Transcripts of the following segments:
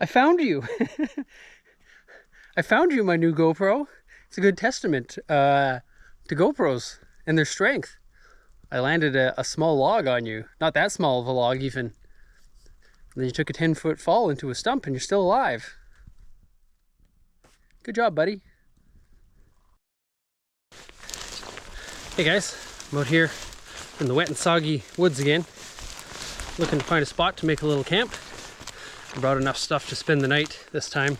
I found you. I found you, my new GoPro. It's a good testament to GoPros and their strength. I landed a small log on you. Not that small of a log even. And then you took a 10-foot fall into a stump and you're still alive. Good job, buddy. Hey guys, I'm out here in the wet and soggy woods again, looking to find a spot to make a little camp. I brought enough stuff to spend the night this time,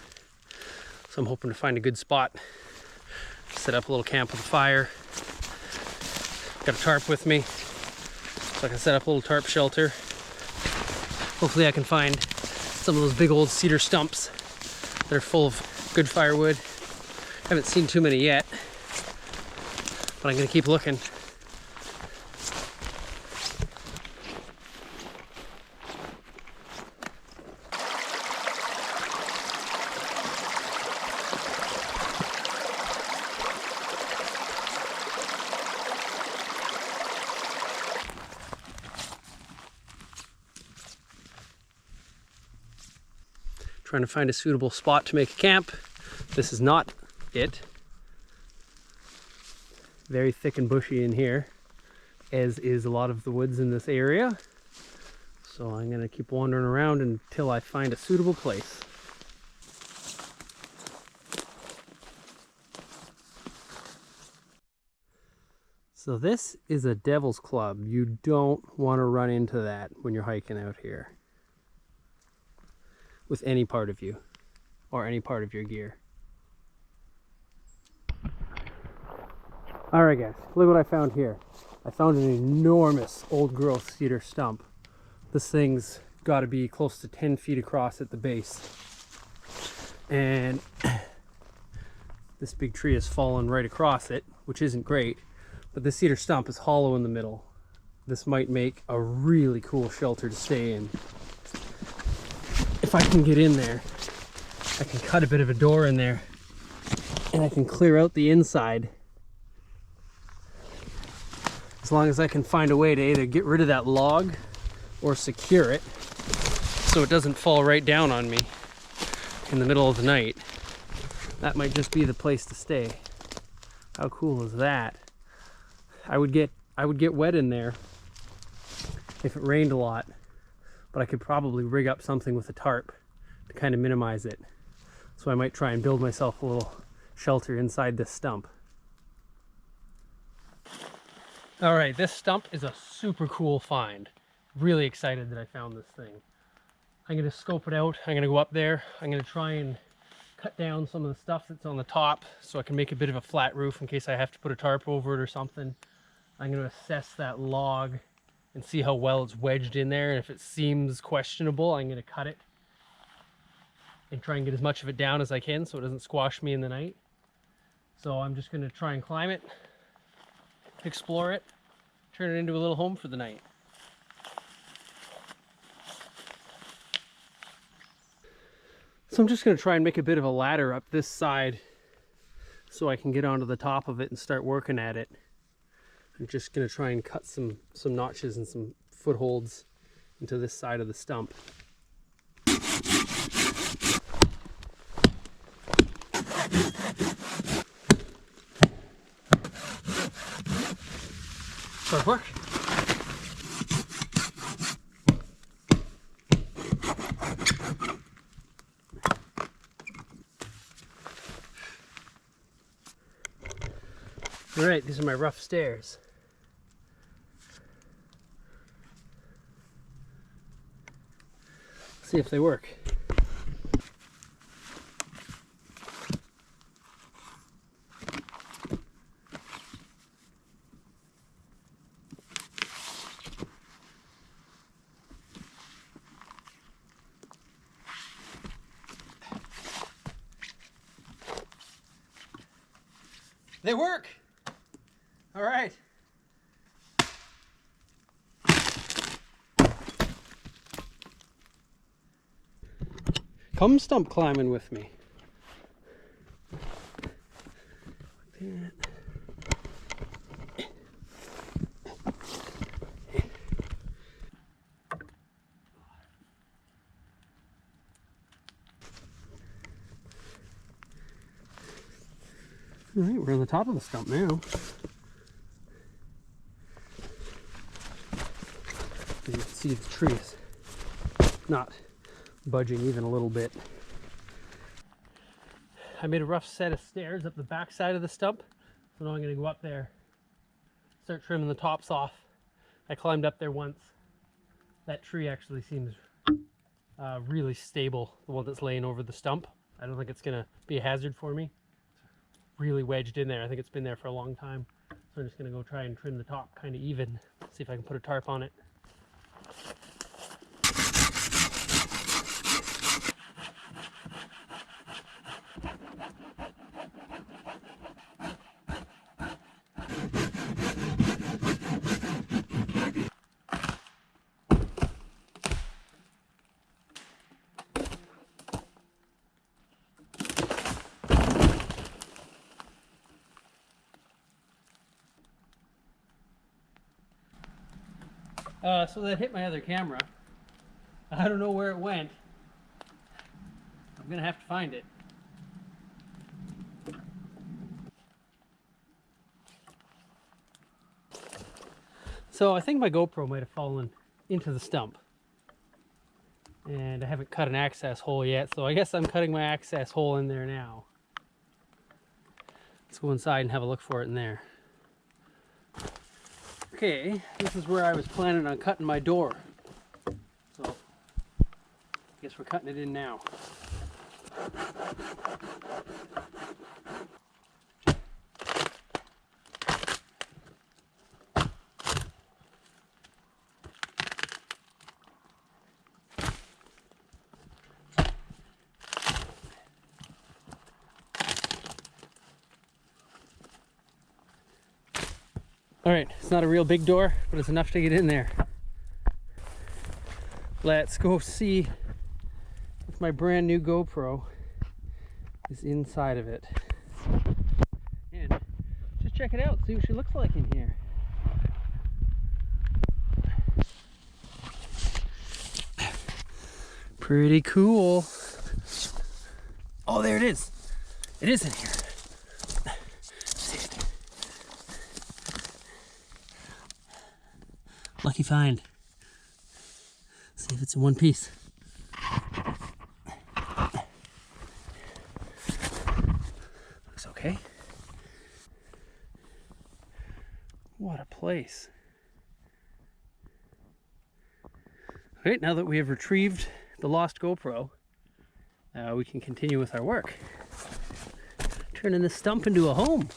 so I'm hoping to find a good spot. Set up a little camp with a fire. Got a tarp with me, so I can set up a little tarp shelter. Hopefully I can find some of those big old cedar stumps that are full of good firewood. Haven't seen too many yet, but I'm gonna keep looking. Trying to find a suitable spot to make a camp. This is not it. Very thick and bushy in here, as is a lot of the woods in this area. So I'm gonna keep wandering around until I find a suitable place. So this is a devil's club. You don't want to run into that when you're hiking out here with any part of you or any part of your gear. Alright guys, look what I found here. I found an enormous old growth cedar stump. This thing's got to be close to 10 feet across at the base. And this big tree has fallen right across it, which isn't great, but the cedar stump is hollow in the middle. This might make a really cool shelter to stay in. If I can get in there, I can cut a bit of a door in there and I can clear out the inside. As long as I can find a way to either get rid of that log or secure it so it doesn't fall right down on me in the middle of the night. That might just be the place to stay. How cool is that? I would get wet in there if it rained a lot, but I could probably rig up something with a tarp to kind of minimize it. So I might try and build myself a little shelter inside this stump. All right, this stump is a super cool find. Really excited that I found this thing. I'm gonna scope it out. I'm gonna go up there. I'm gonna try and cut down some of the stuff that's on the top so I can make a bit of a flat roof in case I have to put a tarp over it or something. I'm gonna assess that log and see how well it's wedged in there, and if it seems questionable, I'm gonna cut it and try and get as much of it down as I can so it doesn't squash me in the night. So I'm just gonna try and climb it, explore it, turn it into a little home for the night. So I'm just gonna try and make a bit of a ladder up this side so I can get onto the top of it and start working at it. I'm just gonna try and cut some notches and some footholds into this side of the stump. Start work. All right, these are my rough stairs. See if they work. They work! All right. Come stump climbing with me. Like that. All right, we're on the top of the stump now. You can see the trees not budging even a little bit. I made a rough set of stairs up the back side of the stump, so now I'm going to go up there, start trimming the tops off. I climbed up there once. That tree actually seems really stable, the one that's laying over the stump. I don't think it's going to be a hazard for me. It's really wedged in there. I think it's been there for a long time. So I'm just going to go try and trim the top kind of even, see if I can put a tarp on it. So that hit my other camera. I don't know where it went. I'm gonna have to find it. So I think my GoPro might have fallen into the stump. And I haven't cut an access hole yet, so I guess I'm cutting my access hole in there now. Let's go inside and have a look for it in there. Okay, this is where I was planning on cutting my door. So, I guess we're cutting it in now. All right, it's not a real big door, but it's enough to get in there. Let's go see if my brand new GoPro is inside of it. And just check it out, see what she looks like in here. Pretty cool. Oh, there it is. It is in here. Lucky find. See if it's in one piece. Looks okay. What a place. All right, now that we have retrieved the lost GoPro, we can continue with our work. Turning this stump into a home.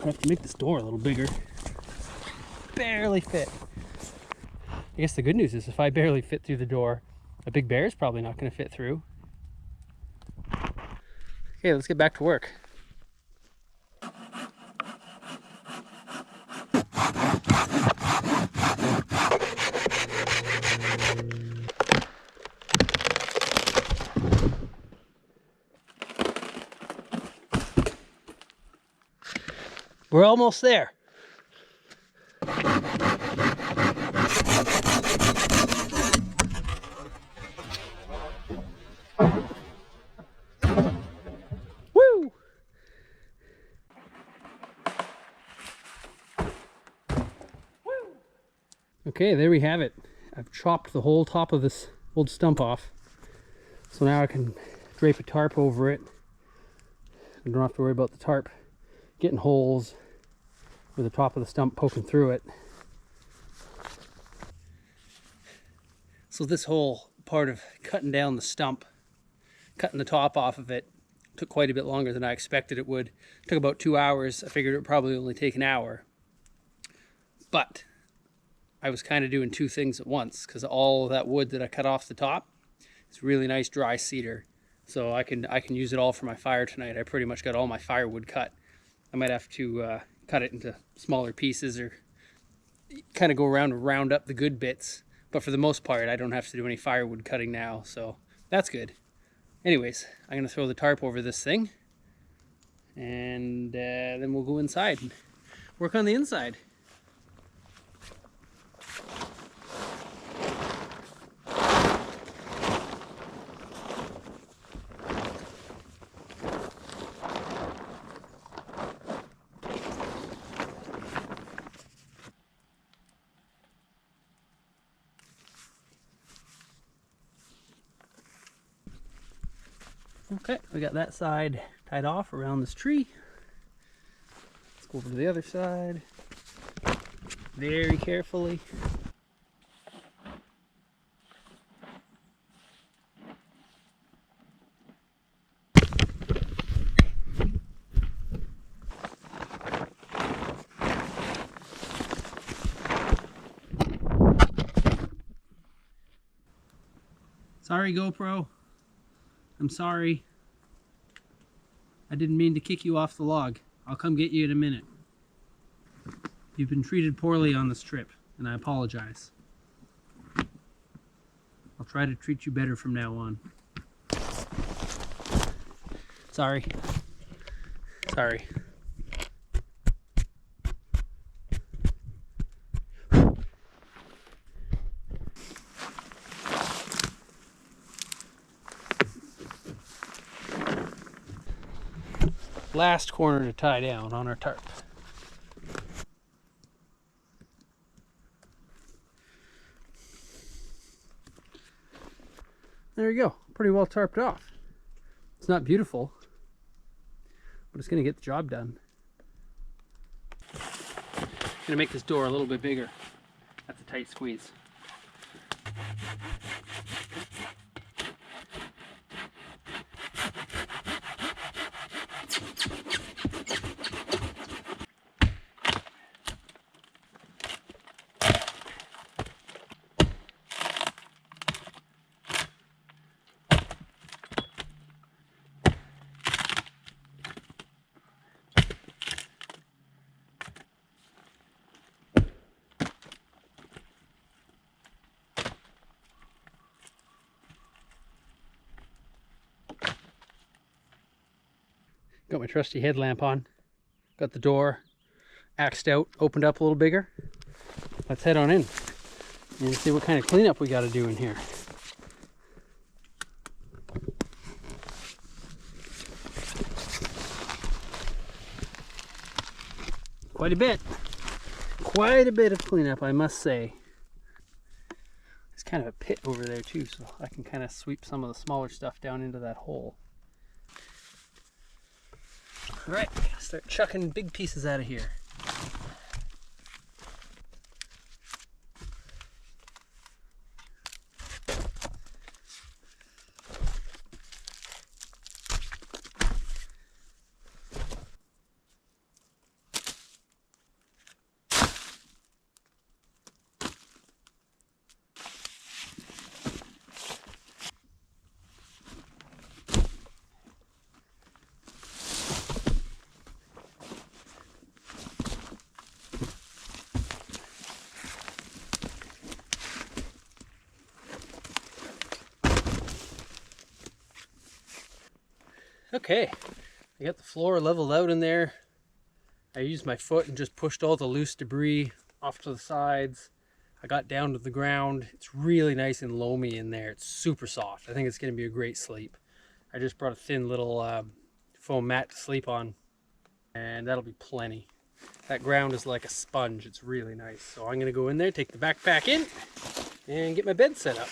I have to make this door a little bigger. Barely fit. I guess the good news is if I barely fit through the door, a big bear is probably not going to fit through. Okay, let's get back to work. We're almost there. Woo! Okay, there we have it. I've chopped the whole top of this old stump off. So now I can drape a tarp over it. I don't have to worry about the tarp getting holes with the top of the stump poking through it. So this whole part of cutting down the stump, cutting the top off of it, took quite a bit longer than I expected it would. It took about 2 hours. I figured it would probably only take an hour. But I was kind of doing two things at once because all of that wood that I cut off the top is really nice dry cedar. So I can use it all for my fire tonight. I pretty much got all my firewood cut. I might have to cut it into smaller pieces or kind of go around and round up the good bits. But for the most part, I don't have to do any firewood cutting now, so that's good. Anyways, I'm going to throw the tarp over this thing, and then we'll go inside and work on the inside. Okay, we got that side tied off around this tree. Let's go over to the other side. Very carefully. Sorry, GoPro. I'm sorry. I didn't mean to kick you off the log. I'll come get you in a minute. You've been treated poorly on this trip, and I apologize. I'll try to treat you better from now on. Sorry. Sorry. Last corner to tie down on our tarp. There you go. Pretty well tarped off. It's not beautiful, but it's going to get the job done. I'm going to make this door a little bit bigger. That's a tight squeeze. Got my trusty headlamp on. Got the door axed out, opened up a little bigger. Let's head on in and see what kind of cleanup we got to do in here. Quite a bit of cleanup, I must say. There's kind of a pit over there too, so I can kind of sweep some of the smaller stuff down into that hole. All right, start chucking big pieces out of here. Okay, I got the floor leveled out in there. I used my foot and just pushed all the loose debris off to the sides. I got down to the ground. It's really nice and loamy in there. It's super soft. I think it's going to be a great sleep. I just brought a thin little foam mat to sleep on, and that'll be plenty. That ground is like a sponge. It's really nice. So I'm going to go in there, take the backpack in, and get my bed set up.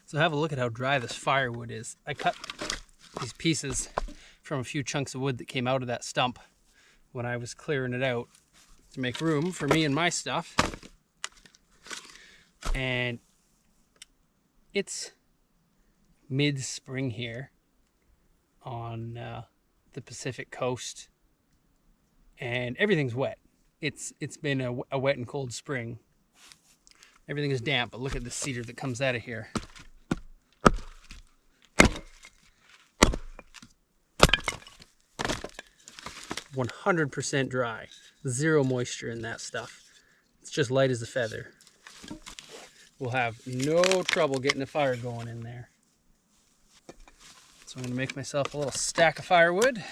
So have a look at how dry this firewood is. I cut these pieces from a few chunks of wood that came out of that stump when I was clearing it out to make room for me and my stuff. And it's mid-spring here on the Pacific coast, and everything's wet. It's been a wet and cold spring. Everything is damp, but look at the cedar that comes out of here. 100% dry, zero moisture in that stuff. It's just light as a feather. We'll have no trouble getting a fire going in there. So I'm going to make myself a little stack of firewood.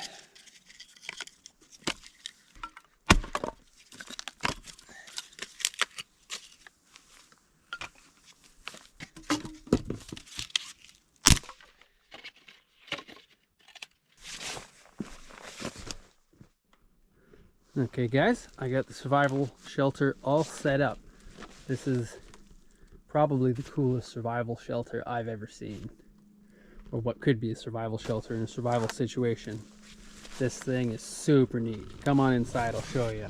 Okay guys, I got the survival shelter all set up. This is probably the coolest survival shelter I've ever seen. Or what could be a survival shelter in a survival situation. This thing is super neat. Come on inside, I'll show you.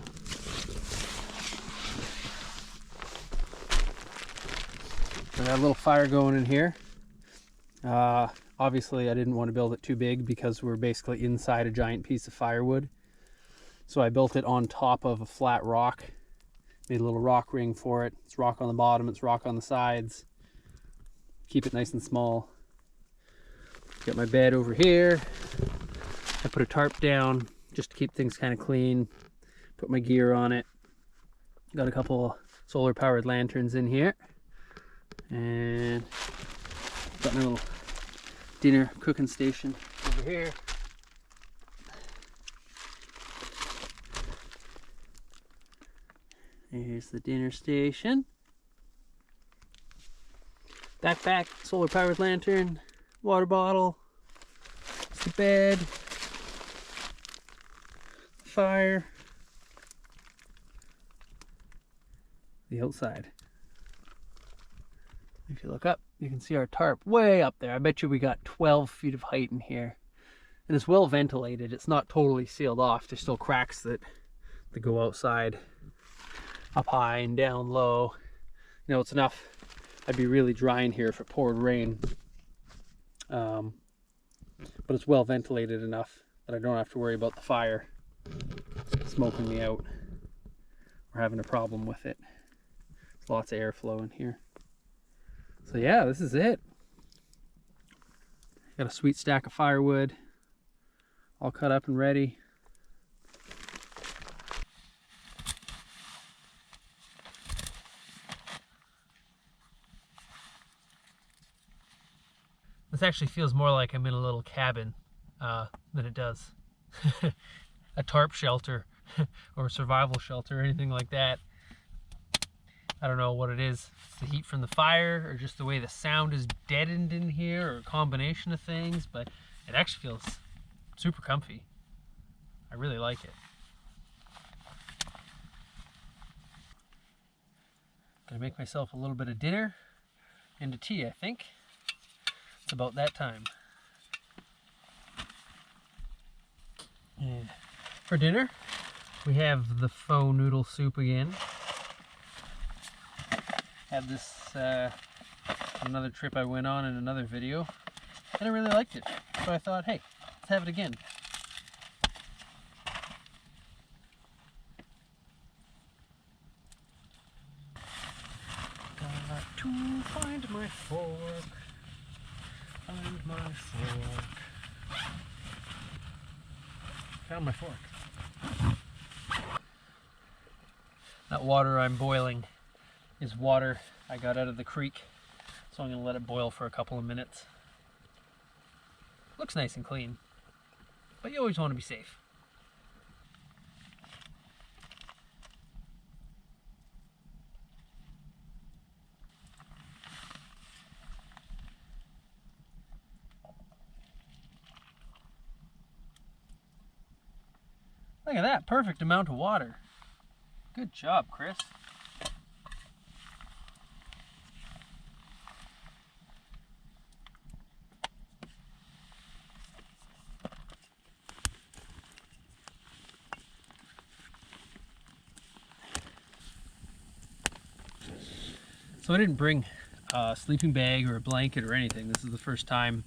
I got a little fire going in here. Obviously I didn't want to build it too big because we're basically inside a giant piece of firewood. So I built it on top of a flat rock. Made a little rock ring for it. It's rock on the bottom, it's rock on the sides. Keep it nice and small. Got my bed over here. I put a tarp down just to keep things kind of clean. Put my gear on it. Got a couple solar powered lanterns in here. And got my little dinner cooking station over here. Here's the dinner station. Backpack, solar powered lantern, water bottle. It's the bed. Fire. The outside. If you look up, you can see our tarp way up there. I bet you we got 12 feet of height in here. And it's well ventilated. It's not totally sealed off. There's still cracks that go outside. Up high and down low. You know, it's enough. I'd be really dry in here if it poured rain. But it's well ventilated enough that I don't have to worry about the fire smoking me out or having a problem with it. There's lots of airflow in here. So yeah, this is it. Got a sweet stack of firewood all cut up and ready. This actually feels more like I'm in a little cabin than it does a tarp shelter or a survival shelter or anything like that. I don't know what it is. It's the heat from the fire or just the way the sound is deadened in here or a combination of things, but it actually feels super comfy. I really like it. Gonna make myself a little bit of dinner and a tea, I think. It's about that time. Yeah. For dinner, we have the faux noodle soup again. Had this another trip I went on in another video, and I really liked it. So I thought, hey, let's have it again. Got to find my fork. Find my fork. Found my fork. That water I'm boiling is water I got out of the creek, so I'm going to let it boil for a couple of minutes. Looks nice and clean, but you always want to be safe. Look at that, perfect amount of water. Good job, Chris. So I didn't bring a sleeping bag or a blanket or anything. This is the first time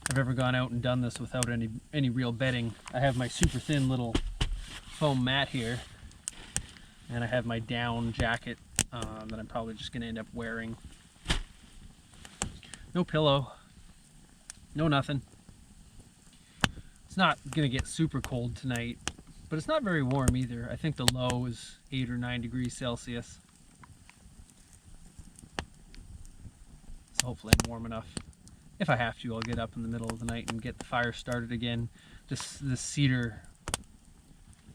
I've ever gone out and done this without any real bedding. I have my super thin little foam mat here, and I have my down jacket that I'm probably just going to end up wearing. No pillow, no nothing. It's not going to get super cold tonight, but it's not very warm either. I think the low is 8 or 9 degrees Celsius. So hopefully I'm warm enough. If I have to, I'll get up in the middle of the night and get the fire started again. This cedar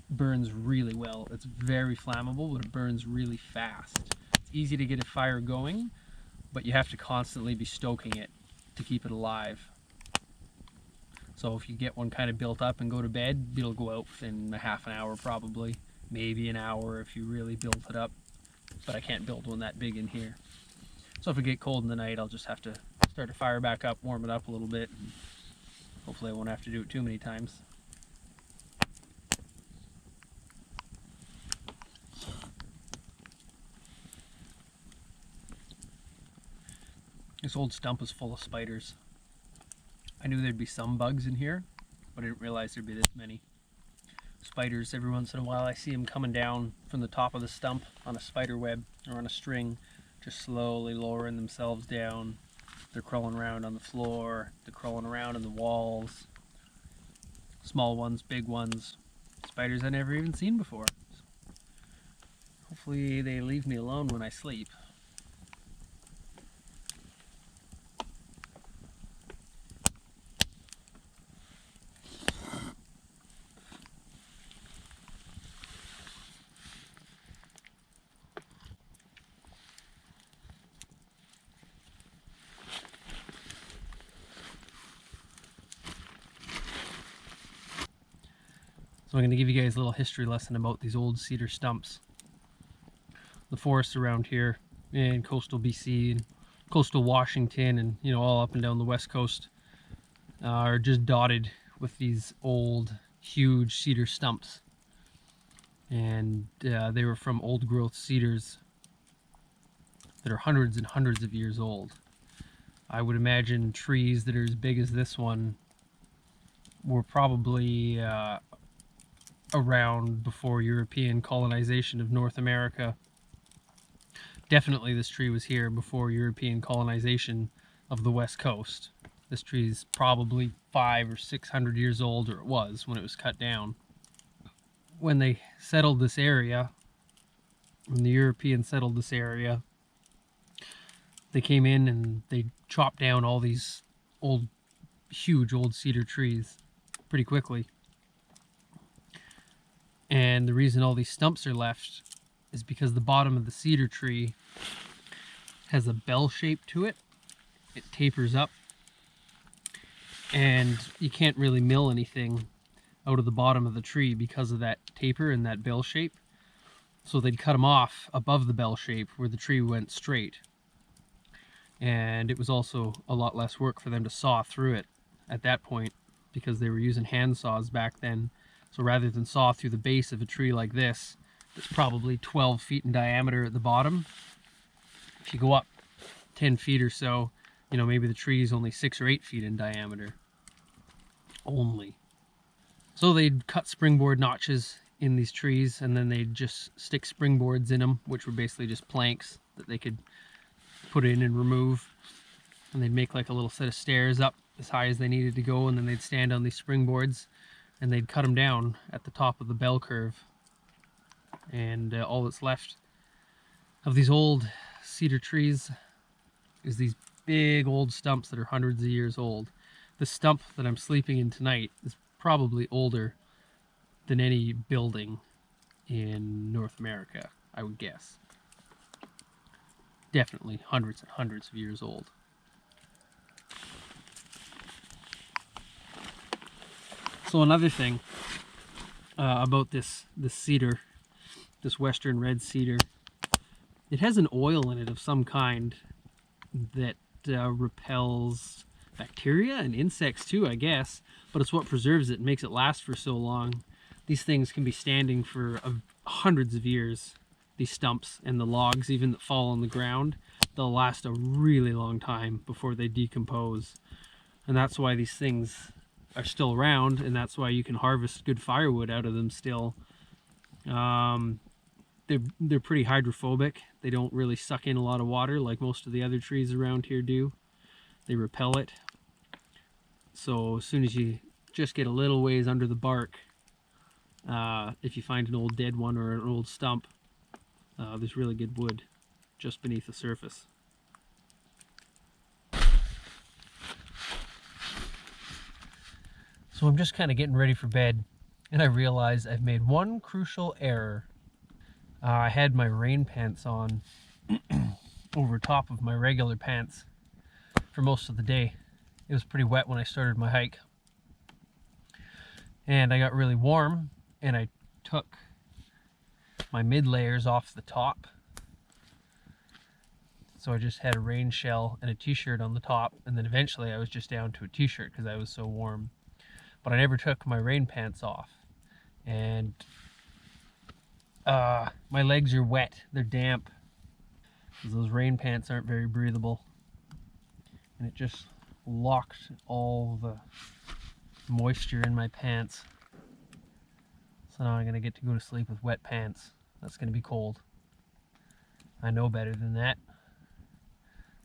burns really well. It's very flammable, but it burns really fast. It's easy to get a fire going, but you have to constantly be stoking it to keep it alive. So if you get one kind of built up and go to bed, it'll go out within a half an hour probably, maybe an hour if you really built it up. But I can't build one that big in here. So if it get cold in the night, I'll just have to start a fire back up, warm it up a little bit. And hopefully I won't have to do it too many times. This old stump is full of spiders. I knew there'd be some bugs in here, but I didn't realize there'd be this many. Spiders, every once in a while I see them coming down from the top of the stump on a spider web or on a string, just slowly lowering themselves down. They're crawling around on the floor, they're crawling around in the walls. Small ones, big ones, spiders I never even seen before. Hopefully they leave me alone when I sleep. So I'm going to give you guys a little history lesson about these old cedar stumps. The forests around here in coastal BC and coastal Washington and all up and down the west coast are just dotted with these old huge cedar stumps. And they were from old growth cedars that are hundreds and hundreds of years old. I would imagine trees that are as big as this one were probably around before European colonization of North America. Definitely this tree was here before European colonization of the west coast. This tree is probably 500 or 600 years old, or it was when it was cut down. When they settled this area, when the Europeans settled this area, they came in and they chopped down all these huge old cedar trees pretty quickly. And the reason all these stumps are left is because the bottom of the cedar tree has a bell shape to it. It tapers up, and you can't really mill anything out of the bottom of the tree because of that taper and that bell shape. So they'd cut them off above the bell shape where the tree went straight. And it was also a lot less work for them to saw through it at that point because they were using hand saws back then. So rather than saw through the base of a tree like this, that's probably 12 feet in diameter at the bottom, if you go up 10 feet or so, maybe the tree is only 6 or 8 feet in diameter. Only. So they'd cut springboard notches in these trees, and then they'd just stick springboards in them, which were basically just planks that they could put in and remove. And they'd make like a little set of stairs up as high as they needed to go, and then they'd stand on these springboards and they'd cut them down at the top of the bell curve. And all that's left of these old cedar trees is these big old stumps that are hundreds of years old. The stump that I'm sleeping in tonight is probably older than any building in North America, I would guess. Definitely hundreds and hundreds of years old. So another thing about this cedar, this western red cedar, it has an oil in it of some kind that repels bacteria and insects too, I guess, but it's what preserves it and makes it last for so long. These things can be standing for hundreds of years, these stumps and the logs even that fall on the ground. They'll last a really long time before they decompose, and that's why these things are still around, and that's why you can harvest good firewood out of them still. They're pretty hydrophobic. They don't really suck in a lot of water like most of the other trees around here do. They repel it. So as soon as you just get a little ways under the bark, if you find an old dead one or an old stump, there's really good wood just beneath the surface. So I'm just kind of getting ready for bed, and I realize I've made one crucial error. I had my rain pants on over top of my regular pants for most of the day. It was pretty wet when I started my hike, and I got really warm, and I took my mid layers off the top. So I just had a rain shell and a t-shirt on the top, and then eventually I was just down to a t-shirt because I was so warm. But I never took my rain pants off, and my legs are wet. They're damp because those rain pants aren't very breathable, and it just locked all the moisture in my pants. So now I'm gonna get to go to sleep with wet pants. That's gonna be cold. I know better than that.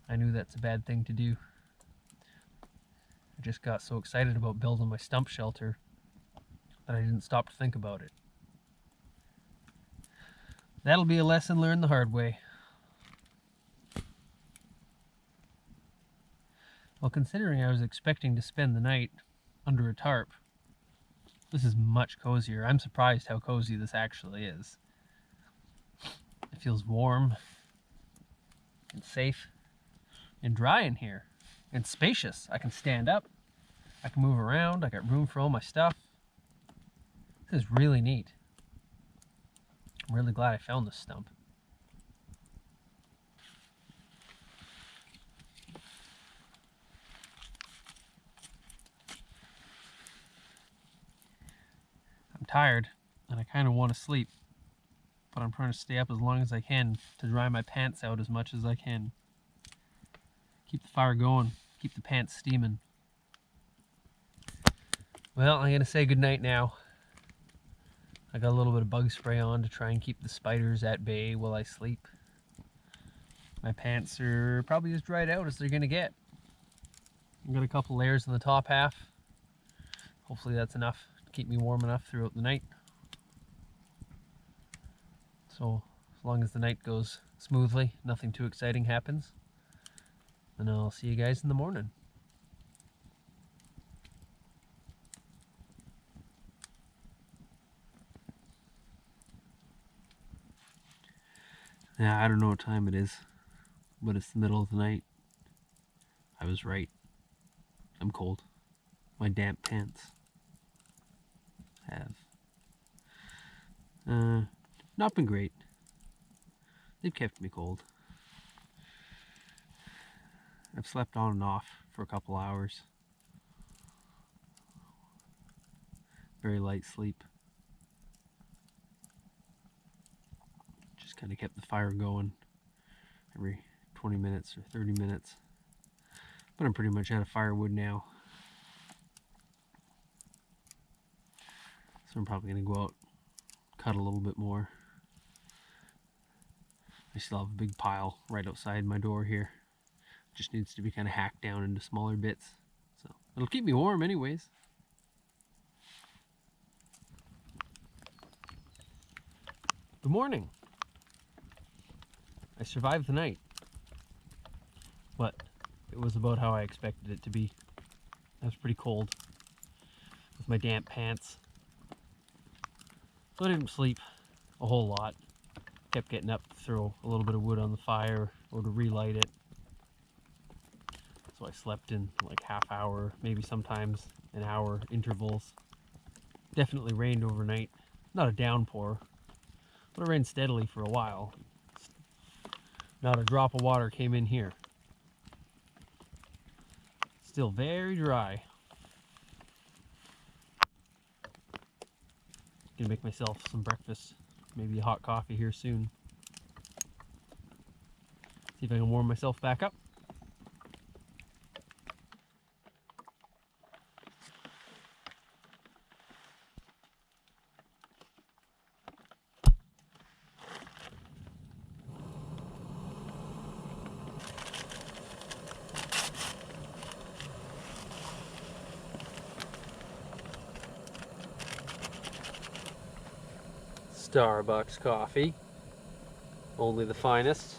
I knew that's a bad thing to do. I just got so excited about building my stump shelter that I didn't stop to think about it. That'll be a lesson learned the hard way. Well, considering I was expecting to spend the night under a tarp, this is much cozier. I'm surprised how cozy this actually is. It feels warm and safe and dry in here and spacious. I can stand up, I can move around, I got room for all my stuff. This is really neat. I'm really glad I found this stump. I'm tired and I kind of want to sleep, but I'm trying to stay up as long as I can to dry my pants out as much as I can. Keep the fire going, keep the pants steaming. Well, I'm gonna say goodnight now. I got a little bit of bug spray on to try and keep the spiders at bay while I sleep. My pants are probably as dried out as they're gonna get. I've got a couple layers in the top half. Hopefully that's enough to keep me warm enough throughout the night. So as long as the night goes smoothly, nothing too exciting happens, and I'll see you guys in the morning. Yeah, I don't know what time it is, but it's the middle of the night. I was right. I'm cold. My damp pants have not been great. They've kept me cold. I've slept on and off for a couple hours. Very light sleep. Just kind of kept the fire going every 20 minutes or 30 minutes. But I'm pretty much out of firewood now. So I'm probably going to go out, cut a little bit more. I still have a big pile right outside my door here. Just needs to be kind of hacked down into smaller bits. So it'll keep me warm anyways. Good morning. I survived the night, but it was about how I expected it to be. I was pretty cold with my damp pants, so I didn't sleep a whole lot. Kept getting up to throw a little bit of wood on the fire or to relight it. So I slept in like half hour, maybe sometimes an hour intervals. Definitely rained overnight. Not a downpour, but it rained steadily for a while. Not a drop of water came in here. Still very dry. Gonna make myself some breakfast, maybe a hot coffee here soon. See if I can warm myself back up. Starbucks coffee, only the finest.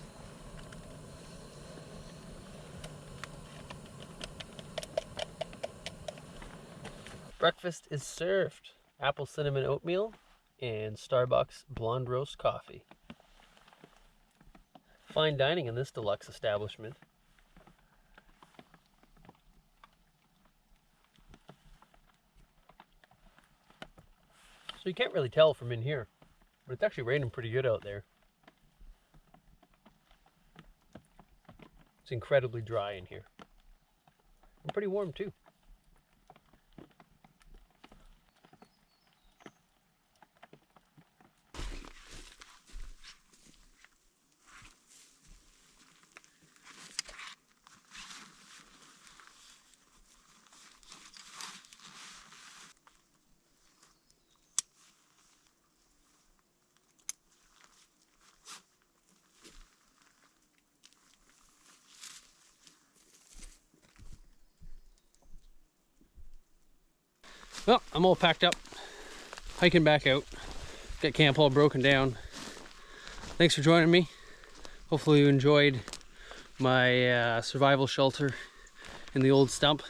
Breakfast is served. Apple cinnamon oatmeal and Starbucks blonde roast coffee. Fine dining in this deluxe establishment. So you can't really tell from in here, but it's actually raining pretty good out there. It's incredibly dry in here. And pretty warm too. Well, I'm all packed up, hiking back out. Got camp all broken down. Thanks for joining me. Hopefully you enjoyed my survival shelter in the old stump.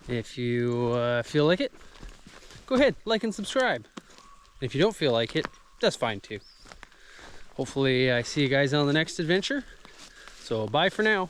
If you feel like it, go ahead, like and subscribe. If you don't feel like it, that's fine too. Hopefully I see you guys on the next adventure. So bye for now.